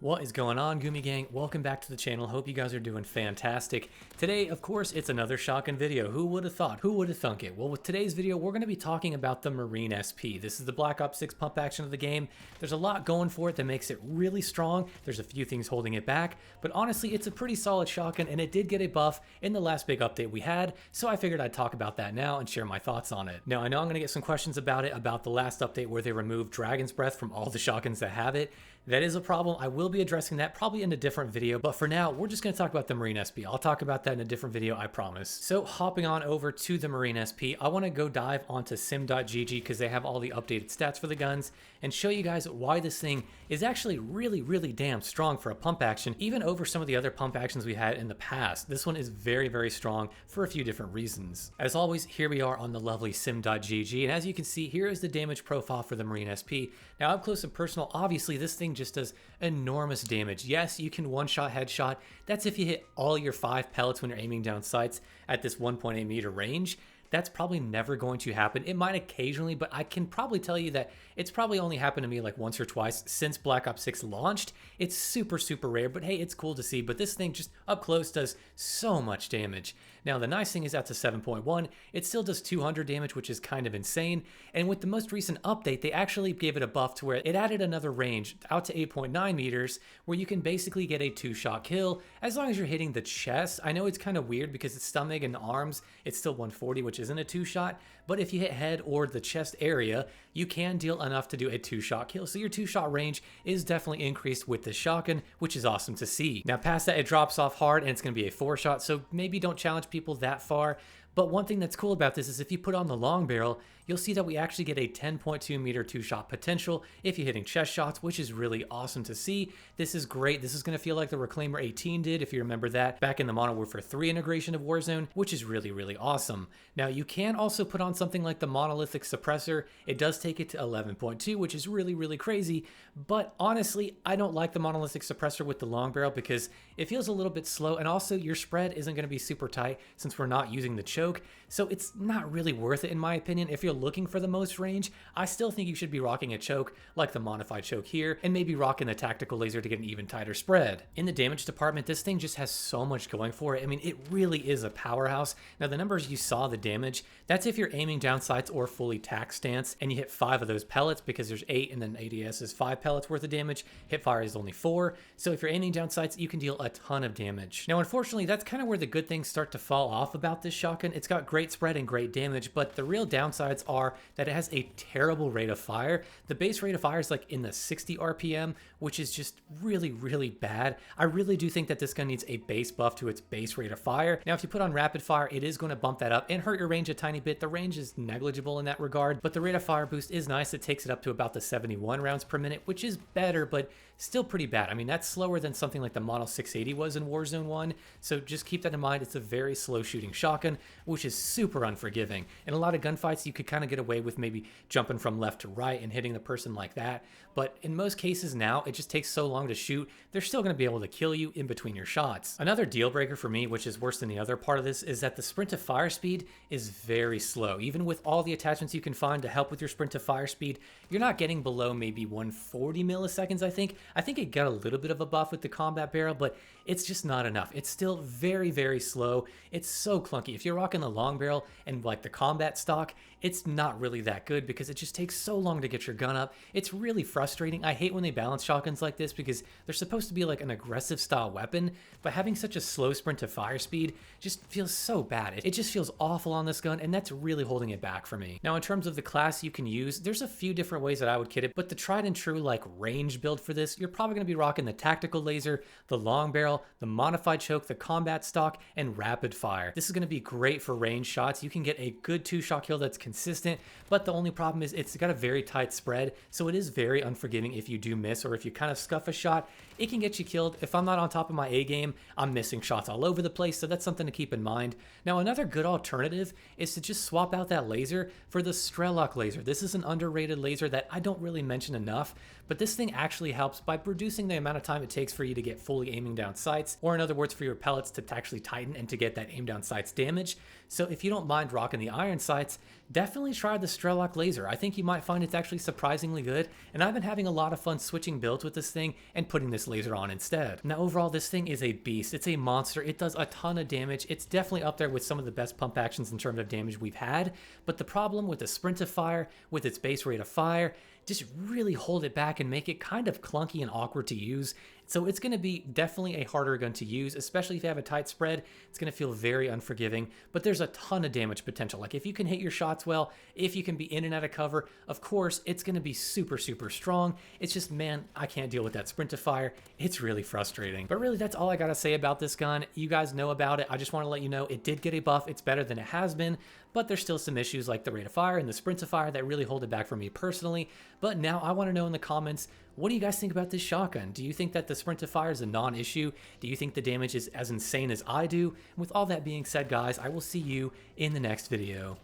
What is going on, Goomy Gang? Welcome back to the channel. Hope you guys are doing fantastic. Today, of course, it's another shotgun video. Who would have thought? Who would have thunk it? Well, with today's video, we're going to be talking about the Marine SP. This is the Black Ops 6 pump action of the game. There's a lot going for it that makes it really strong. There's a few things holding it back, but honestly, it's a pretty solid shotgun, and it did get a buff in the last big update we had, so I figured I'd talk about that now and share my thoughts on it. Now, I know I'm going to get some questions about it, about the last update where they removed Dragon's Breath from all the shotguns that have it. That is a problem. I will be addressing that probably in a different video, but for now, we're just going to talk about the Marine SP. I'll talk about that in a different video, I promise. So hopping on over to the Marine SP, I want to go dive onto sim.gg because they have all the updated stats for the guns and show you guys why this thing is actually really damn strong for a pump action, even over some of the other pump actions we had in the past. This one is very strong for a few different reasons. As always, here we are on the lovely sim.gg, and as you can see, here is the damage profile for the Marine SP. Now, up close and personal, obviously this thing just does enormous damage. Yes, you can one-shot headshot. That's if you hit all your 5 pellets when you're aiming down sights at this 1.8 meter range. That's probably never going to happen. It might occasionally, but I can probably tell you that it's probably only happened to me like once or twice since Black Ops 6 launched. It's super rare, but hey, it's cool to see. But this thing just up close does so much damage. Now, the nice thing is that's a 7.1. It still does 200 damage, which is kind of insane. And with the most recent update, they actually gave it a buff to where it added another range out to 8.9 meters, where you can basically get a 2-shot kill as long as you're hitting the chest. I know it's kind of weird because it's stomach and arms. It's still 140, which isn't a 2-shot, but if you hit head or the chest area, you can deal enough to do a 2-shot kill. So your 2-shot range is definitely increased with the shotgun, which is awesome to see. Now, past that, it drops off hard and it's going to be a 4-shot, so maybe don't challenge people that far. But one thing that's cool about this is if you put on the long barrel, you'll see that we actually get a 10.2 meter 2-shot potential if you're hitting chest shots, which is really awesome to see. This is great. This is going to feel like the Reclaimer 18 did, if you remember that, back in the Modern Warfare 3 integration of Warzone, which is really awesome. Now, you can also put on something like the Monolithic Suppressor. It does take it to 11.2, which is really crazy, but honestly, I don't like the Monolithic Suppressor with the long barrel because it feels a little bit slow, and also your spread isn't going to be super tight since we're not using the choke, so it's not really worth it in my opinion. If you're looking for the most range, I still think you should be rocking a choke like the modified choke here, and maybe rocking the tactical laser to get an even tighter spread. In the damage department, this thing just has so much going for it. I mean, it really is a powerhouse. Now, the numbers you saw, the damage, that's if you're aiming down sights or fully tack stance, and you hit 5 of those pellets because there's 8, and then ADS is 5 pellets worth of damage. Hipfire is only 4. So if you're aiming down sights, you can deal a ton of damage. Now, unfortunately, that's kind of where the good things start to fall off about this shotgun. It's got great spread and great damage, but the real downsides are that it has a terrible rate of fire. The base rate of fire is like in the 60 RPM, which is just really bad. I really do think that this gun needs a base buff to its base rate of fire. Now, if you put on rapid fire, it is going to bump that up and hurt your range a tiny bit. The range is negligible in that regard, but the rate of fire boost is nice. It takes it up to about the 71 rounds per minute, which is better, but still pretty bad. I mean, that's slower than something like the Model 680 was in Warzone 1, so just keep that in mind. It's a very slow shooting shotgun, which is super unforgiving. In a lot of gunfights, you could kind of get away with maybe jumping from left to right and hitting the person like that, but in most cases now, it just takes so long to shoot, they're still going to be able to kill you in between your shots. Another deal breaker for me, which is worse than the other part of this, is that the sprint to fire speed is very slow. Even with all the attachments you can find to help with your sprint to fire speed, you're not getting below maybe 140 milliseconds, I think. I think it got a little bit of a buff with the combat barrel, but it's just not enough. It's still very slow. It's so clunky. If you're rocking the long barrel and like the combat stock, it's not really that good because it just takes so long to get your gun up. It's really frustrating. I hate when they balance shotguns like this because they're supposed to be like an aggressive style weapon, but having such a slow sprint to fire speed just feels so bad. It just feels awful on this gun, and that's really holding it back for me. Now, in terms of the class you can use, there's a few different ways that I would kit it, but the tried and true like range build for this, you're probably going to be rocking the tactical laser, the long barrel, the modified choke, the combat stock, and rapid fire. This is going to be great for range shots. You can get a good 2-shot kill that's consistent, but the only problem is it's got a very tight spread, so it is very unforgiving if you do miss or if you kind of scuff a shot. It can get you killed. If I'm not on top of my A game, I'm missing shots all over the place, so that's something to keep in mind. Now, another good alternative is to just swap out that laser for the Strelok laser. This is an underrated laser that I don't really mention enough, but this thing actually helps by reducing the amount of time it takes for you to get fully aiming down sights, or in other words, for your pellets to actually tighten and to get that aim down sights damage. So if you don't mind rocking the iron sights, definitely try the Strelok laser. I think you might find it's actually surprisingly good, and I've been having a lot of fun switching builds with this thing and putting this laser on instead. Now overall, this thing is a beast. It's a monster. It does a ton of damage. It's definitely up there with some of the best pump actions in terms of damage we've had, but the problem with the sprint of fire, with its base rate of fire, just really hold it back and make it kind of clunky and awkward to use. So it's going to be definitely a harder gun to use, especially if you have a tight spread. It's going to feel very unforgiving, but there's a ton of damage potential. Like if you can hit your shots well, if you can be in and out of cover, of course, it's going to be super, super strong. It's just, man, I can't deal with that sprint to fire. It's really frustrating. But really, that's all I got to say about this gun. You guys know about it. I just want to let you know it did get a buff. It's better than it has been, but there's still some issues like the rate of fire and the sprint to fire that really hold it back for me personally. But now I want to know in the comments, what do you guys think about this shotgun? Do you think that the sprint to fire is a non-issue? Do you think the damage is as insane as I do? And with all that being said, guys, I will see you in the next video.